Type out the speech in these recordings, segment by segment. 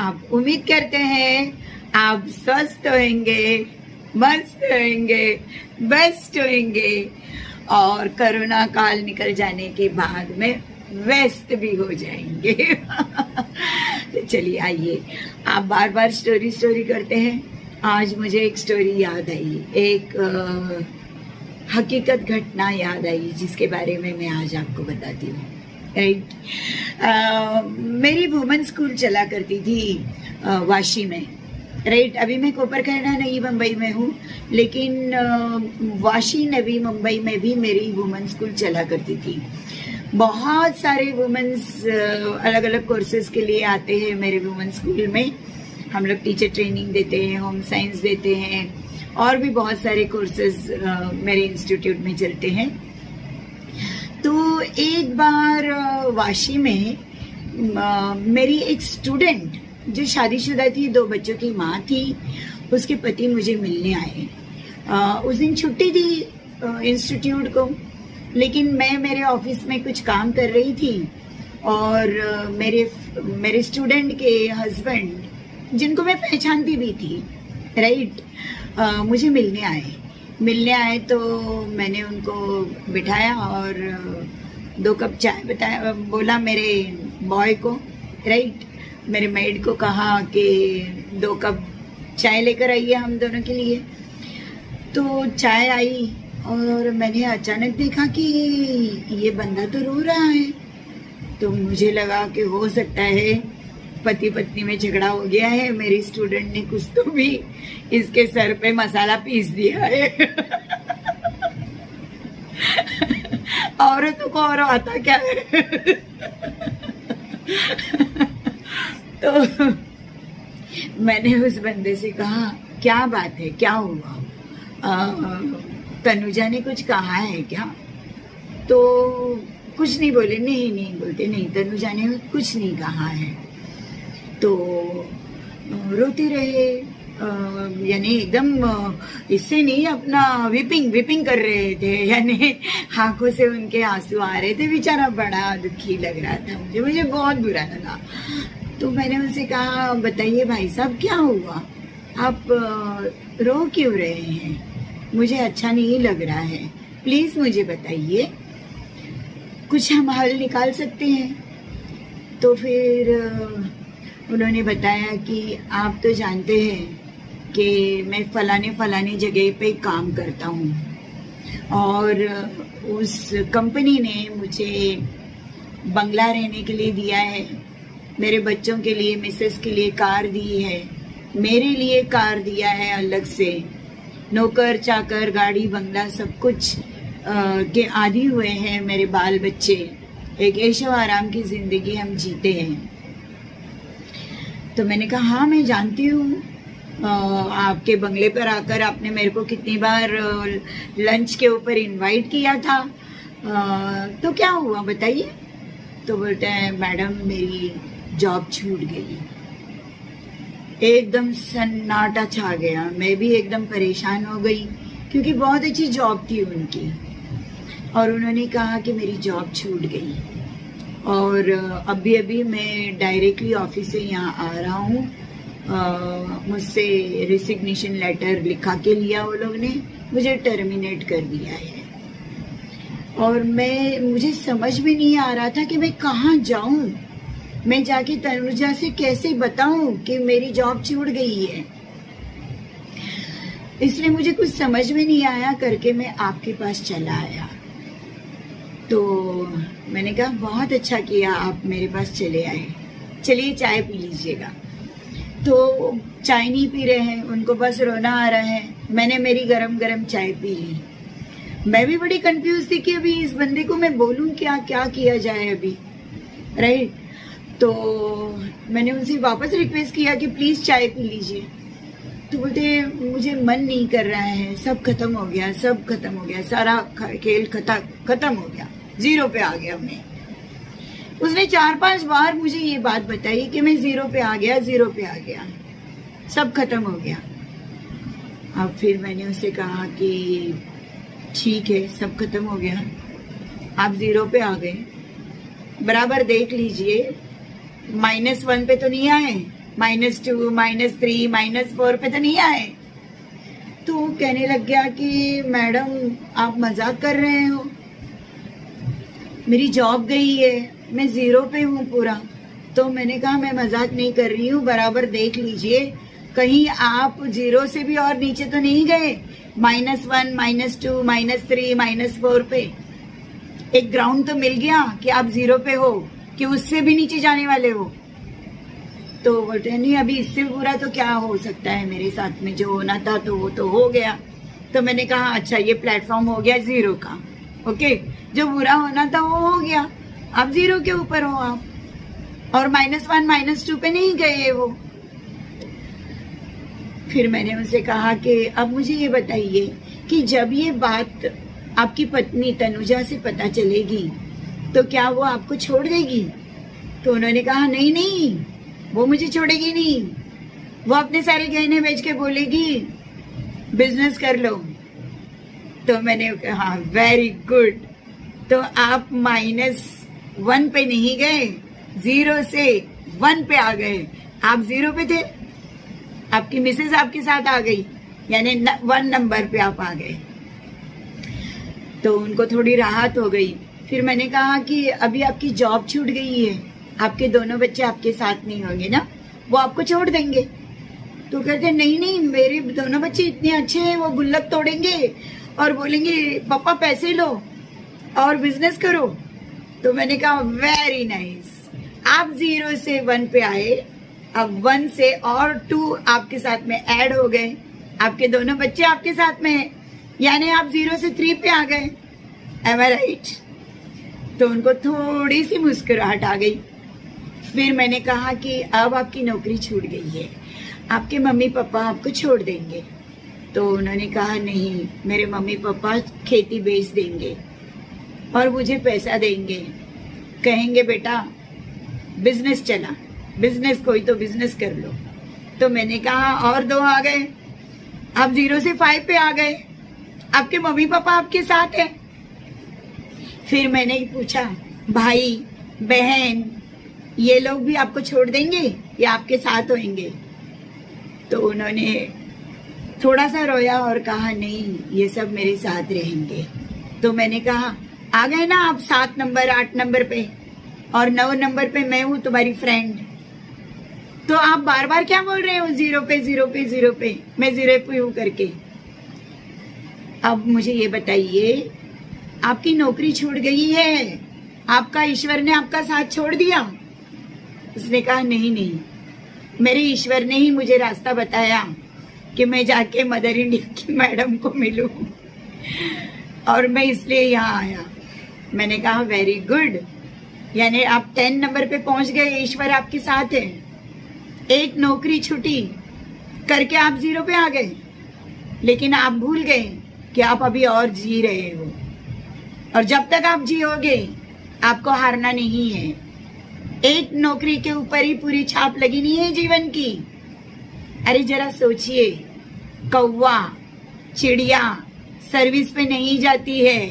आप उम्मीद करते हैं आप स्वस्थ होंगे, मस्त होंगे, बेस्ट होंगे और कोरोना काल निकल जाने के बाद में व्यस्त भी हो जाएंगे। तो चलिए आइए, आप बार बार स्टोरी करते हैं। आज मुझे एक स्टोरी याद आई, एक हकीकत घटना याद आई जिसके बारे में मैं आज आपको बताती हूँ। राइट, मेरी वुमेन स्कूल चला करती थी वाशी में। राइट, अभी मैं कोपरखैरना नई मुंबई में हूँ, लेकिन वाशी नवी मुंबई में भी मेरी वुमेन स्कूल चला करती थी। बहुत सारे वुमेन्स अलग अलग कोर्सेज के लिए आते हैं मेरे वुमेन स्कूल में। हम लोग टीचर ट्रेनिंग देते हैं, होम साइंस देते हैं और भी बहुत सारे कोर्सेज मेरे इंस्टीट्यूट में चलते हैं। तो एक बार वाशी में मेरी एक स्टूडेंट जो शादीशुदा थी, 2 बच्चों की माँ थी, उसके पति मुझे मिलने आए। उस दिन छुट्टी थी इंस्टीट्यूट को, लेकिन मैं मेरे ऑफिस में कुछ काम कर रही थी और मेरे स्टूडेंट के हस्बैंड, जिनको मैं पहचानती भी थी, राइट, मुझे मिलने आए तो मैंने उनको बिठाया और 2 कप चाय बोला मेरे बॉय को, राइट, मेरे मेड को कहा कि 2 कप चाय लेकर आइए हम दोनों के लिए। तो चाय आई और मैंने अचानक देखा कि ये बंदा तो रो रहा है। तो मुझे लगा कि हो सकता है पति पत्नी में झगड़ा हो गया है, मेरी स्टूडेंट ने कुछ तो भी इसके सर पे मसाला पीस दिया है। औरतों को और आता क्या है। तो मैंने उस बंदे से कहा, क्या बात है, क्या हुआ, तनुजा ने कुछ कहा है क्या? तो कुछ नहीं बोले, नहीं बोलते, नहीं तनुजा ने कुछ नहीं कहा है। तो रोते रहे, यानी एकदम इससे नहीं, अपना विपिंग कर रहे थे, यानी आंखों से उनके आंसू आ रहे थे। बेचारा बड़ा दुखी लग रहा था, मुझे बहुत बुरा लगा। तो मैंने उनसे कहा, बताइए भाई साहब क्या हुआ, आप रो क्यों रहे हैं, मुझे अच्छा नहीं लग रहा है, प्लीज मुझे बताइए, कुछ हम हल निकाल सकते हैं। तो फिर उन्होंने बताया कि आप तो जानते हैं कि मैं फलाने जगह पे काम करता हूँ और उस कंपनी ने मुझे बंगला रहने के लिए दिया है, मेरे बच्चों के लिए, मिसेस के लिए कार दी है, मेरे लिए कार दिया है अलग से, नौकर चाकर गाड़ी बंगला सब कुछ के आदी हुए हैं मेरे बाल बच्चे, एक ऐशो आराम की जिंदगी हम जीते हैं। तो मैंने कहा, हाँ मैं जानती हूँ, आपके बंगले पर आकर आपने मेरे को कितनी बार लंच के ऊपर इनवाइट किया था, तो क्या हुआ बताइए। तो बोलते हैं, मैडम मेरी जॉब छूट गई। एकदम सन्नाटा छा गया, मैं भी एकदम परेशान हो गई क्योंकि बहुत अच्छी जॉब थी उनकी। और उन्होंने कहा कि मेरी जॉब छूट गई और अभी मैं डायरेक्टली ऑफिस से यहाँ आ रहा हूँ, मुझसे रिसिग्नेशन लेटर लिखा के लिया वो लोग ने, मुझे टर्मिनेट कर दिया है। और मुझे समझ में नहीं आ रहा था कि मैं कहाँ जाऊँ, मैं जाके तनुजा से कैसे बताऊं कि मेरी जॉब छूट गई है। इसलिए मुझे कुछ समझ में नहीं आया करके मैं आपके पास चला आया। तो मैंने कहा, बहुत अच्छा किया आप मेरे पास चले आए, चलिए चाय पी लीजिएगा। तो चाय नहीं पी रहे हैं, उनको बस रोना आ रहा है। मैंने मेरी गरम चाय पी ली। मैं भी बड़ी कंफ्यूज थी कि अभी इस बंदे को मैं बोलूं क्या किया जाए अभी, राइट। तो मैंने उनसे वापस रिक्वेस्ट किया कि प्लीज चाय पी लीजिए। तो बोलते, मुझे मन नहीं कर रहा है, सब खत्म हो गया, सारा खेल खत्म हो गया, 0 पे आ गया मैं। उसने 4-5 बार मुझे ये बात बताई कि मैं 0 पे आ गया, सब खत्म हो गया। अब फिर मैंने उसे कहा कि ठीक है, सब खत्म हो गया, आप 0 पे आ गए, बराबर देख लीजिए, -1 पे तो नहीं आए, -2, -3, -4 पे तो नहीं आए। तो वो कहने लग गया कि मैडम आप मजाक कर रहे हो, मेरी जॉब गई है, मैं 0 पे हूँ पूरा। तो मैंने कहा मैं मजाक नहीं कर रही हूँ, बराबर देख लीजिए कहीं आप 0 से भी और नीचे तो नहीं गए, -1, -2, -3, -4 पे। एक ग्राउंड तो मिल गया कि आप 0 पे हो, कि उससे भी नीचे जाने वाले हो। तो बोलते नहीं अभी इससे बुरा तो क्या हो सकता है मेरे साथ में, जो होना था तो वो तो हो गया। तो मैंने कहा अच्छा ये प्लेटफॉर्म हो गया 0 का, ओके, जो बुरा होना था वो हो गया, अब 0 के ऊपर हो आप, और -1, -2 पे नहीं गए वो। फिर मैंने उनसे कहा कि अब मुझे ये बताइए कि जब ये बात आपकी पत्नी तनुजा से पता चलेगी तो क्या वो आपको छोड़ देगी? तो उन्होंने कहा नहीं नहीं, वो मुझे छोड़ेगी नहीं, वो अपने सारे गहने बेच के बोलेगी बिजनेस कर लो। तो मैंने कहा वेरी गुड, तो आप -1 पे नहीं गए, 0 से 1 पे आ गए। आप 0 पे थे, आपकी मिसेज आपके साथ आ गई, यानी 1 नंबर पे आप आ गए। तो उनको थोड़ी राहत हो गई। फिर मैंने कहा कि अभी आपकी जॉब छूट गई है, आपके दोनों बच्चे आपके साथ नहीं होंगे ना, वो आपको छोड़ देंगे। तो कहते नहीं नहीं, मेरे दोनों बच्चे इतने अच्छे हैं, वो गुल्लक तोड़ेंगे और बोलेंगे पापा पैसे लो और बिजनेस करो। तो मैंने कहा वेरी नाइस, आप 0 से 1 पे आए, अब 1 से और 2 आपके साथ में ऐड हो गए, आपके दोनों बच्चे आपके साथ में हैं, यानी आप 0 से 3 पे आ गए। एम आई राइट? तो उनको थोड़ी सी मुस्कुराहट आ गई। फिर मैंने कहा कि अब आपकी नौकरी छूट गई है, आपके मम्मी पापा आपको छोड़ देंगे। तो उन्होंने कहा नहीं, मेरे मम्मी पापा खेती बेच देंगे और मुझे पैसा देंगे, कहेंगे बेटा बिजनेस चला, बिजनेस कोई तो बिजनेस कर लो। तो मैंने कहा और 2 आ गए, आप 0 से 5 पे आ गए, आपके मम्मी पापा आपके साथ हैं। फिर मैंने पूछा भाई बहन ये लोग भी आपको छोड़ देंगे या आपके साथ होंगे? तो उन्होंने थोड़ा सा रोया और कहा नहीं, ये सब मेरे साथ रहेंगे। तो मैंने कहा आ गए ना आप 7 नंबर 8 नंबर पे, और 9 नंबर पे मैं हूँ तुम्हारी फ्रेंड, तो आप बार बार क्या बोल रहे हो 0 पे 0 पे 0 पे, मैं 0 पे हूँ करके। अब मुझे ये बताइए, आपकी नौकरी छूट गई है, आपका ईश्वर ने आपका साथ छोड़ दिया? उसने कहा नहीं नहीं, मेरे ईश्वर ने ही मुझे रास्ता बताया कि मैं जाके मदर इंडिया की मैडम को मिलूं, और मैं इसलिए यहाँ आया। मैंने कहा वेरी गुड, यानी आप 10 नंबर पे पहुंच गए, ईश्वर आपके साथ है। एक नौकरी छुट्टी करके आप 0 पे आ गए, लेकिन आप भूल गए कि आप अभी और जी रहे हो, और जब तक आप जियोगे आपको हारना नहीं है। एक नौकरी के ऊपर ही पूरी छाप लगी नहीं है जीवन की। अरे जरा सोचिए, कौवा चिड़िया सर्विस पे नहीं जाती है,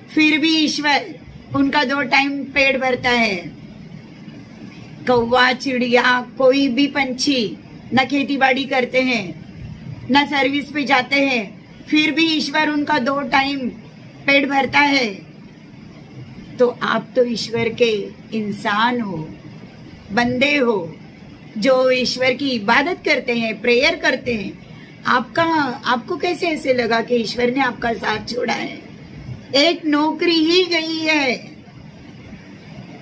फिर भी ईश्वर उनका 2 टाइम पेट भरता है। कौवा चिड़िया कोई भी पंछी न खेती बाड़ी करते हैं न सर्विस पे जाते हैं, फिर भी ईश्वर उनका 2 टाइम पेट भरता है। तो आप तो ईश्वर के इंसान हो, बंदे हो, जो ईश्वर की इबादत करते हैं, प्रेयर करते हैं। आपको कैसे ऐसे लगा कि ईश्वर ने आपका साथ छोड़ा है? एक नौकरी ही गई है,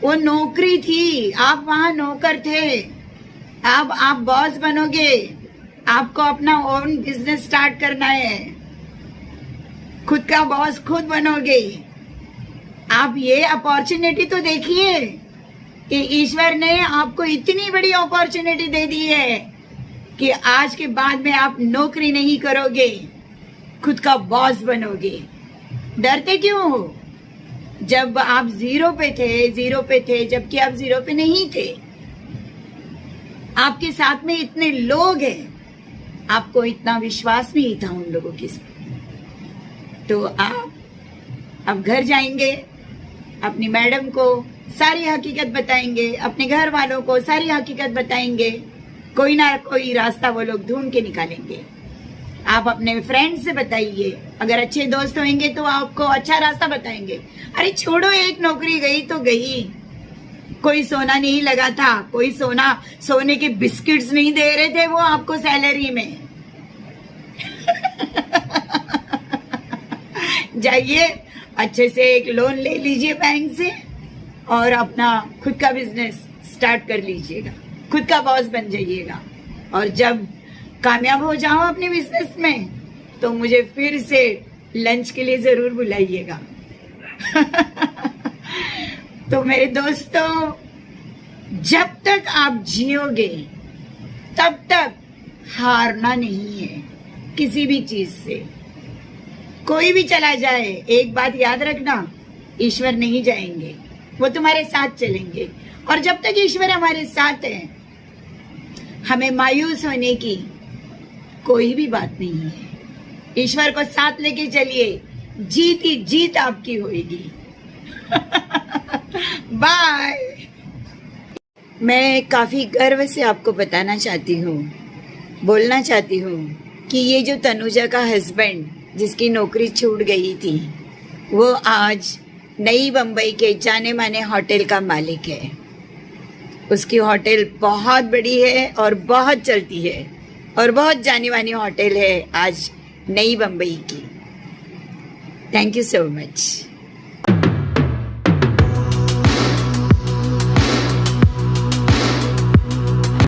वो नौकरी थी, आप वहां नौकर थे, अब आप बॉस बनोगे, आपको अपना ओन बिजनेस स्टार्ट करना है, खुद का बॉस खुद बनोगे। आप ये अपॉर्चुनिटी तो देखिए कि ईश्वर ने आपको इतनी बड़ी अपॉर्चुनिटी दे दी है कि आज के बाद में आप नौकरी नहीं करोगे, खुद का बॉस बनोगे। डरते क्यों हो? जब आप 0 पे थे, जबकि आप 0 पे नहीं थे, आपके साथ में इतने लोग हैं, आपको इतना विश्वास नहीं था उन लोगों के साथ। तो आप अब घर जाएंगे, अपनी मैडम को सारी हकीकत बताएंगे, अपने घर वालों को सारी हकीकत बताएंगे, कोई ना कोई रास्ता वो लोग ढूंढ के निकालेंगे। आप अपने फ्रेंड से बताइए, अगर अच्छे दोस्त होंगे तो आपको अच्छा रास्ता बताएंगे। अरे छोड़ो, एक नौकरी गई तो गई, कोई सोना नहीं लगा था, कोई सोने के बिस्किट्स नहीं दे रहे थे वो आपको सैलरी में। जाइए अच्छे से एक लोन ले लीजिए बैंक से और अपना खुद का बिजनेस स्टार्ट कर लीजिएगा, खुद का बॉस बन जाइएगा। और जब कामयाब हो जाओ अपने बिजनेस में तो मुझे फिर से लंच के लिए जरूर बुलाइएगा। तो मेरे दोस्तों, जब तक आप जियोगे तब तक हारना नहीं है किसी भी चीज से। कोई भी चला जाए, एक बात याद रखना, ईश्वर नहीं जाएंगे, वो तुम्हारे साथ चलेंगे। और जब तक ईश्वर हमारे साथ है, हमें मायूस होने की कोई भी बात नहीं है। ईश्वर को साथ लेके चलिए, जीत ही जीत आपकी होगी। बाय। मैं काफी गर्व से आपको बताना चाहती हूँ, बोलना चाहती हूँ कि ये जो तनुजा का हस्बैंड जिसकी नौकरी छूट गई थी, वो आज नई बम्बई के जाने माने होटल का मालिक है। उसकी होटल बहुत बड़ी है और बहुत चलती है और बहुत जानी मानी होटल है आज नई बम्बई की। Thank you so much.